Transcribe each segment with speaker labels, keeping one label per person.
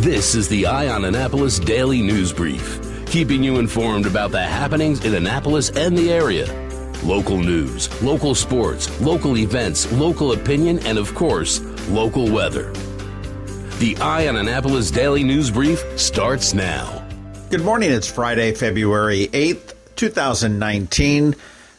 Speaker 1: This is the Eye on Annapolis Daily News Brief, keeping you informed about the happenings in Annapolis and the area. Local news, local sports, local events, local opinion, and of course, local weather. The Eye on Annapolis Daily News Brief starts now.
Speaker 2: Good morning. It's Friday, February 8th, 2019.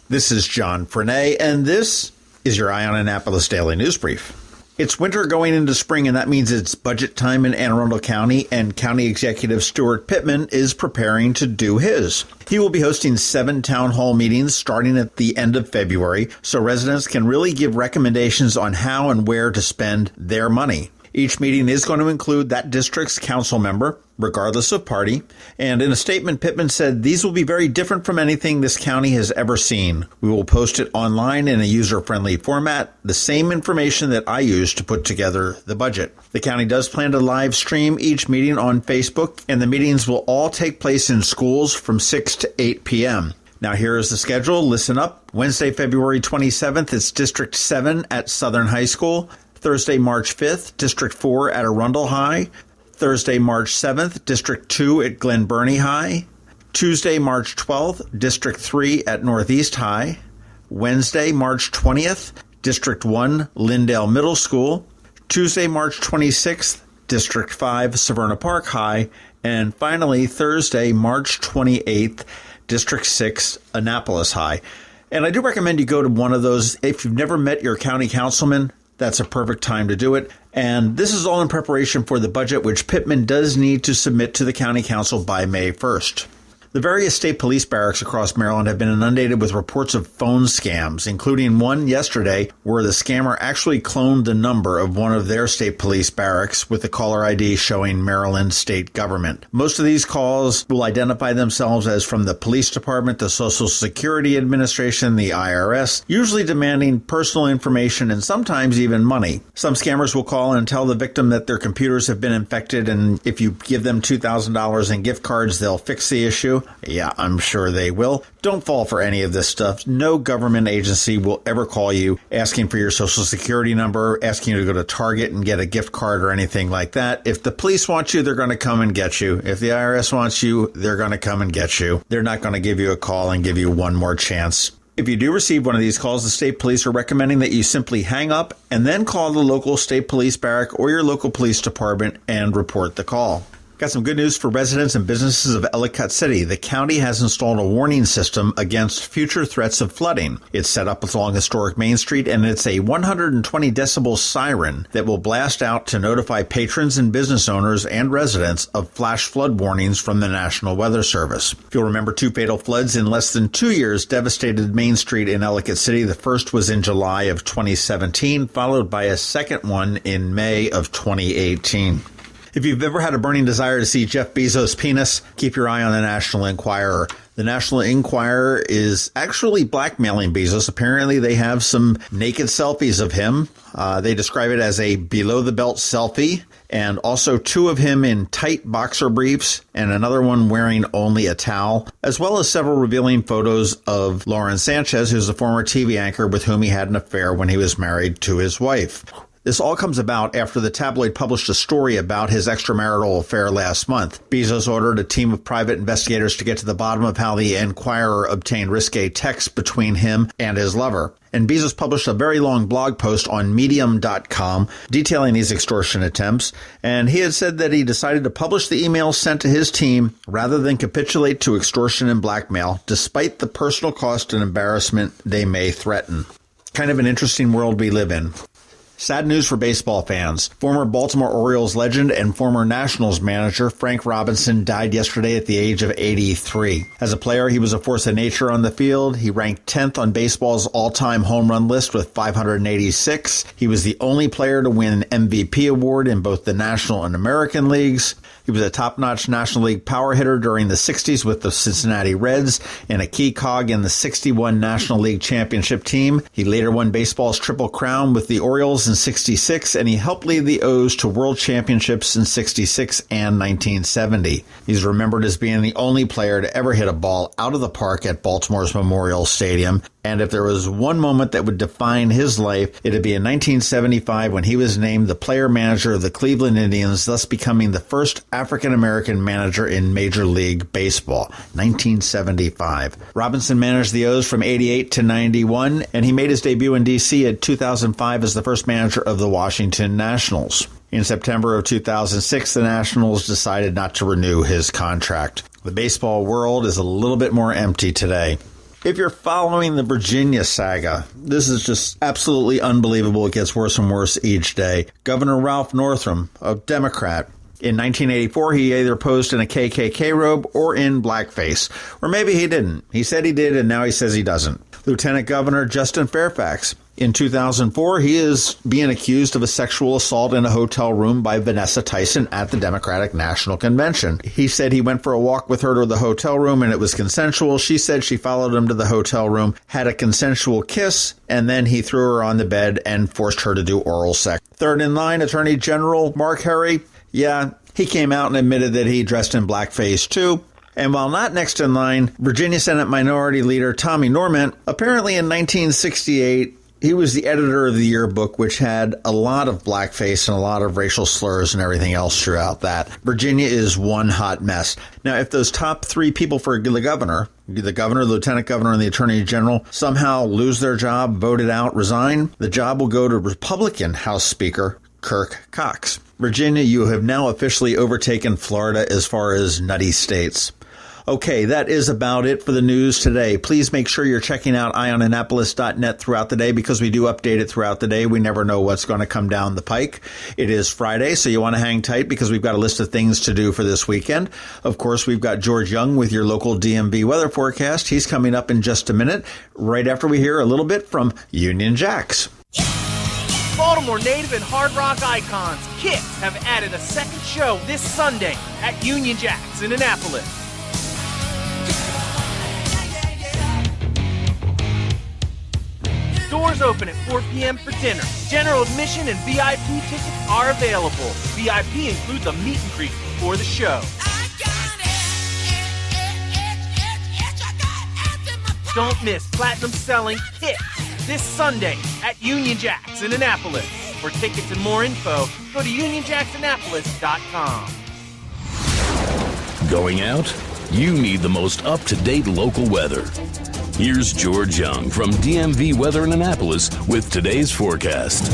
Speaker 2: This is John Frenaye, and this is your Eye on Annapolis Daily News Brief. It's winter going into spring, and that means it's budget time in Anne Arundel County, and County Executive Steuart Pittman is preparing to do his. He will be hosting 7 town hall meetings starting at the end of February, so residents can really give recommendations on how and where to spend their money. Each meeting is going to include that district's council member, regardless of party. And in a statement, Pittman said, "These will be very different from anything this county has ever seen. We will post it online in a user-friendly format, the same information that I used to put together the budget." The county does plan to live stream each meeting on Facebook, and the meetings will all take place in schools from 6 to 8 p.m. Now, here is the schedule. Listen up. Wednesday, February 27th, it's District 7 at Southern High School. Thursday, March 5th, District 4 at Arundel High. Thursday, March 7th, District 2 at Glen Burnie High. Tuesday, March 12th, District 3 at Northeast High. Wednesday, March 20th, District 1, Lindale Middle School. Tuesday, March 26th, District 5, Severna Park High. And finally, Thursday, March 28th, District 6, Annapolis High. And I do recommend you go to one of those. If you've never met your county councilman, that's a perfect time to do it. And this is all in preparation for the budget, which Pittman does need to submit to the county council by May 1st. The various state police barracks across Maryland have been inundated with reports of phone scams, including one yesterday where the scammer actually cloned the number of one of their state police barracks with the caller ID showing Maryland state government. Most of these calls will identify themselves as from the police department, the Social Security Administration, the IRS, usually demanding personal information and sometimes even money. Some scammers will call and tell the victim that their computers have been infected, and if you give them $2,000 in gift cards, they'll fix the issue. Yeah, I'm sure they will. Don't fall for any of this stuff. No government agency will ever call you asking for your Social Security number, asking you to go to Target and get a gift card or anything like that. If the police want you, they're going to come and get you. If the IRS wants you, they're going to come and get you. They're not going to give you a call and give you one more chance. If you do receive one of these calls, the state police are recommending that you simply hang up and then call the local state police barrack or your local police department and report the call. Got some good news for residents and businesses of Ellicott City. The county has installed a warning system against future threats of flooding. It's set up along historic Main Street, and it's a 120 decibel siren that will blast out to notify patrons and business owners and residents of flash flood warnings from the National Weather Service. If you'll remember, 2 fatal floods in less than 2 years devastated Main Street in Ellicott City. The first was in July of 2017, followed by a second one in May of 2018. If you've ever had a burning desire to see Jeff Bezos' penis, keep your eye on the National Enquirer. The National Enquirer is actually blackmailing Bezos. Apparently, they have some naked selfies of him. They describe it as a below-the-belt selfie, and also 2 of him in tight boxer briefs and another one wearing only a towel, as well as several revealing photos of Lauren Sanchez, who's a former TV anchor with whom he had an affair when he was married to his wife. This all comes about after the tabloid published a story about his extramarital affair last month. Bezos ordered a team of private investigators to get to the bottom of how the Enquirer obtained risque texts between him and his lover. And Bezos published a very long blog post on Medium.com detailing these extortion attempts. And he had said that he decided to publish the emails sent to his team rather than capitulate to extortion and blackmail, despite the personal cost and embarrassment they may threaten. Kind of an interesting world we live in. Sad news for baseball fans. Former Baltimore Orioles legend and former Nationals manager Frank Robinson died yesterday at the age of 83. As a player, he was a force of nature on the field. He ranked 10th on baseball's all-time home run list with 586. He was the only player to win an MVP award in both the National and American leagues. He was a top-notch National League power hitter during the 60s with the Cincinnati Reds and a key cog in the 61 National League championship team. He later won baseball's Triple Crown with the Orioles in 66, and he helped lead the O's to world championships in 66 and 1970. He's remembered as being the only player to ever hit a ball out of the park at Baltimore's Memorial Stadium. And if there was one moment that would define his life, it'd be in 1975 when he was named the player manager of the Cleveland Indians, thus becoming the first African-American manager in Major League Baseball. 1975. Robinson managed the O's from 88 to 91, and he made his debut in D.C. in 2005 as the first manager of the Washington Nationals. In September of 2006, the Nationals decided not to renew his contract. The baseball world is a little bit more empty today. If you're following the Virginia saga, this is just absolutely unbelievable. It gets worse and worse each day. Governor Ralph Northam, a Democrat, in 1984, he either posed in a KKK robe or in blackface. Or maybe he didn't. He said he did, and now he says he doesn't. Lieutenant Governor Justin Fairfax. In 2004, he is being accused of a sexual assault in a hotel room by Vanessa Tyson at the Democratic National Convention. He said he went for a walk with her to the hotel room and it was consensual. She said she followed him to the hotel room, had a consensual kiss, and then he threw her on the bed and forced her to do oral sex. Third in line, Attorney General Mark Harry. Yeah, he came out and admitted that he dressed in blackface too. And while not next in line, Virginia Senate Minority Leader Tommy Norment, apparently in 1968, he was the editor of the yearbook, which had a lot of blackface and a lot of racial slurs and everything else throughout that. Virginia is one hot mess. Now, if those top three people for the governor, the lieutenant governor, and the attorney general, somehow lose their job, voted out, resign, the job will go to Republican House Speaker Kirk Cox. Virginia, you have now officially overtaken Florida as far as nutty states. Okay, that is about it for the news today. Please make sure you're checking out eyeonannapolis.net throughout the day because we do update it throughout the day. We never know what's going to come down the pike. It is Friday, so you want to hang tight because we've got a list of things to do for this weekend. Of course, we've got George Young with your local DMV weather forecast. He's coming up in just a minute, right after we hear a little bit from Union Jacks.
Speaker 3: Baltimore native and hard rock icons, KISS, have added a second show this Sunday at Union Jacks in Annapolis. Doors open at 4 p.m. for dinner. General admission and VIP tickets are available. VIP includes a meet and greet before the show. Don't miss platinum selling KISS this Sunday at Union Jacks in Annapolis. For tickets and more info, go to unionjacksannapolis.com.
Speaker 1: Going out? You need the most up-to-date local weather. Here's George Young from DMV Weather in Annapolis with today's forecast.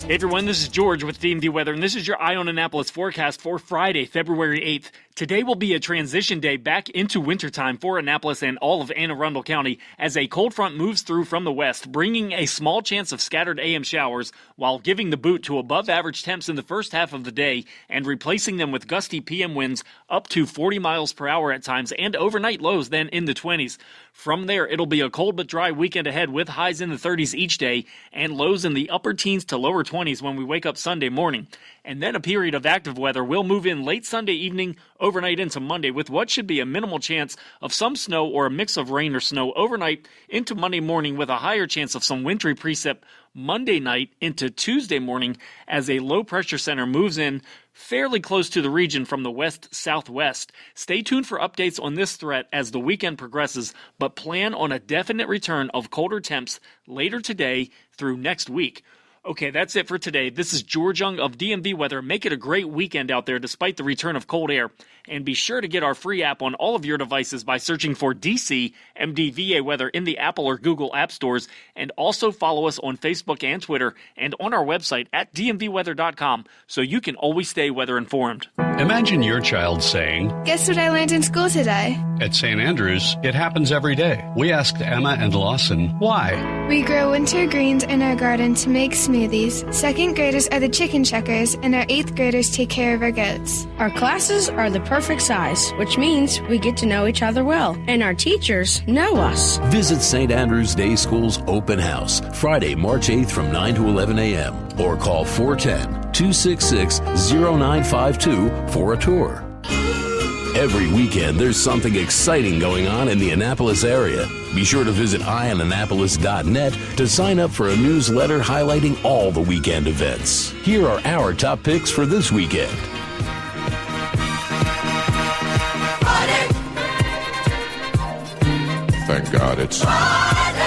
Speaker 4: Hey everyone, this is George with DMV Weather, and this is your Eye on Annapolis forecast for Friday, February 8th. Today will be a transition day back into wintertime for Annapolis and all of Anne Arundel County as a cold front moves through from the west, bringing a small chance of scattered AM showers while giving the boot to above average temps in the first half of the day and replacing them with gusty PM winds up to 40 miles per hour at times and overnight lows then in the 20s. From there, it'll be a cold but dry weekend ahead with highs in the 30s each day and lows in the upper teens to lower 20s when we wake up Sunday morning. And then a period of active weather will move in late Sunday evening, overnight into Monday, with what should be a minimal chance of some snow or a mix of rain or snow overnight into Monday morning, with a higher chance of some wintry precip Monday night into Tuesday morning as a low-pressure center moves in fairly close to the region from the west-southwest. Stay tuned for updates on this threat as the weekend progresses, but plan on a definite return of colder temps later today through next week. Okay, that's it for today. This is George Young of DMV Weather. Make it a great weekend out there despite the return of cold air. And be sure to get our free app on all of your devices by searching for DC MDVA Weather in the Apple or Google app stores. And also follow us on Facebook and Twitter and on our website at dmvweather.com so you can always stay weather informed.
Speaker 5: Imagine your child saying,
Speaker 6: "Guess what I learned in school today?"
Speaker 5: At St. Andrews, it happens every day. We asked Emma and Lawson why.
Speaker 6: We grow winter greens in our garden to make smoothies. Second graders are the chicken checkers, and our 8th graders take care of our goats.
Speaker 7: Our classes are the perfect size, which means we get to know each other well, and our teachers know us.
Speaker 1: Visit St. Andrews Day School's open house Friday, March 8th from 9 to 11 a.m. or call 410-266-0952 for a tour. Every weekend, there's something exciting going on in the Annapolis area. Be sure to visit eyeonannapolis.net to sign up for a newsletter highlighting all the weekend events. Here are our top picks for this weekend.
Speaker 8: Thank God, it's
Speaker 2: Friday.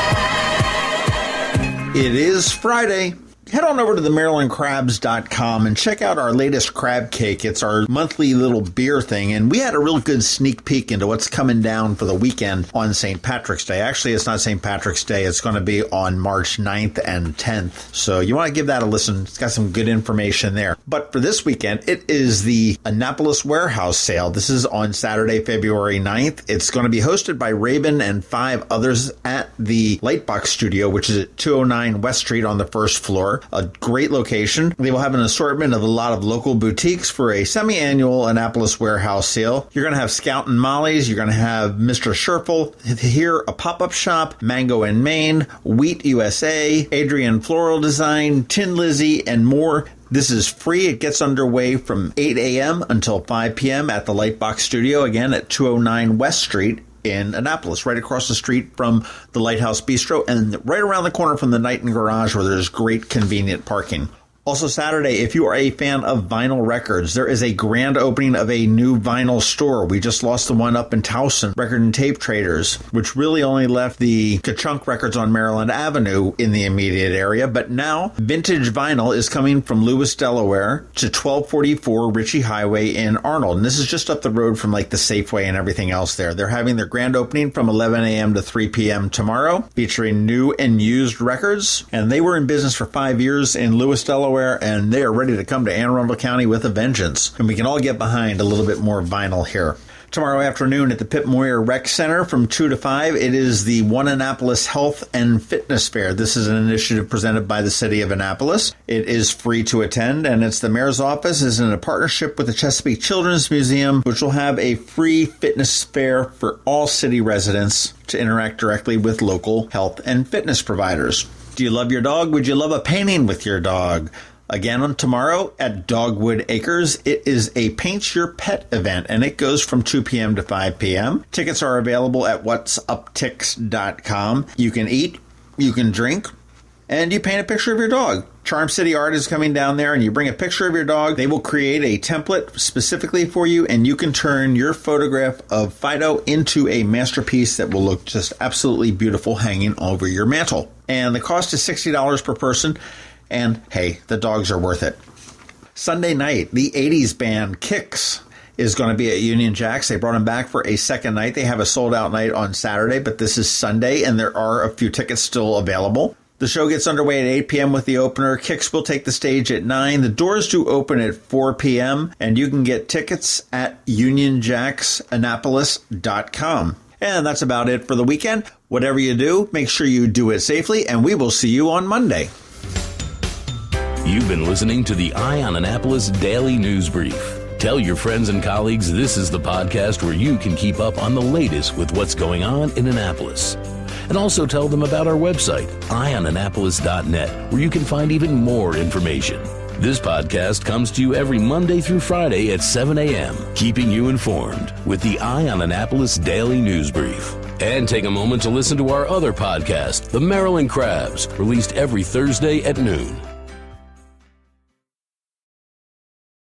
Speaker 2: It is Friday. Head on over to the MarylandCrabs.com and check out our latest crab cake. It's our monthly little beer thing, and we had a real good sneak peek into what's coming down for the weekend on St. Patrick's Day. Actually, it's not St. Patrick's Day. It's going to be on March 9th and 10th. So you want to give that a listen. It's got some good information there. But for this weekend, it is the Annapolis Warehouse Sale. This is on Saturday, February 9th. It's going to be hosted by Raven and 5 others at the Lightbox Studio, which is at 209 West Street on the first floor. A great location. They will have an assortment of a lot of local boutiques for a semi-annual Annapolis Warehouse Sale. You're going to have Scout and Molly's. You're going to have Mr. Sherfel here, a pop-up shop, Mango and Maine, Wheat USA, Adrian Floral Design, Tin Lizzie, and more. This is free. It gets underway from 8 a.m. until 5 p.m. at the Lightbox Studio, again at 209 West Street in Annapolis, right across the street from the Lighthouse Bistro and right around the corner from the Knighton Garage, where there's great convenient parking. Also Saturday, if you are a fan of vinyl records, there is a grand opening of a new vinyl store. We just lost the one up in Towson, Record and Tape Traders, which really only left the Ka-Chunk Records on Maryland Avenue in the immediate area. But now, vintage vinyl is coming from Lewis, Delaware to 1244 Ritchie Highway in Arnold. And this is just up the road from like the Safeway and everything else there. They're having their grand opening from 11 a.m. to 3 p.m. tomorrow, featuring new and used records. And they were in business for 5 years in Lewis, Delaware, and they are ready to come to Anne Arundel County with a vengeance. And we can all get behind a little bit more vinyl here. Tomorrow afternoon at the Pitt Moyer Rec Center from 2 to 5, it is the One Annapolis Health and Fitness Fair. This is an initiative presented by the City of Annapolis. It is free to attend, and it's the Mayor's Office is in a partnership with the Chesapeake Children's Museum, which will have a free fitness fair for all city residents to interact directly with local health and fitness providers. Do you love your dog? Would you love a painting with your dog? Again, on tomorrow at Dogwood Acres, it is a Paint Your Pet event, and it goes from 2 p.m. to 5 p.m. Tickets are available at whatsuptix.com. You can eat, you can drink, and you paint a picture of your dog. Charm City Art is coming down there, and you bring a picture of your dog. They will create a template specifically for you, and you can turn your photograph of Fido into a masterpiece that will look just absolutely beautiful hanging over your mantle. And the cost is $60 per person, and hey, the dogs are worth it. Sunday night, the 80s band Kicks is going to be at Union Jacks. They brought them back for a second night. They have a sold-out night on Saturday, but this is Sunday, and there are a few tickets still available. The show gets underway at 8 p.m. with the opener. Kicks will take the stage at 9. The doors do open at 4 p.m., and you can get tickets at UnionJacksAnnapolis.com. And that's about it for the weekend. Whatever you do, make sure you do it safely, and we will see you on Monday.
Speaker 1: You've been listening to the Eye on Annapolis Daily News Brief. Tell your friends and colleagues this is the podcast where you can keep up on the latest with what's going on in Annapolis. And also tell them about our website, eyeonannapolis.net, where you can find even more information. This podcast comes to you every Monday through Friday at 7 a.m., keeping you informed with the Eye on Annapolis Daily News Brief. And take a moment to listen to our other podcast, The Maryland Crabs, released every Thursday at noon.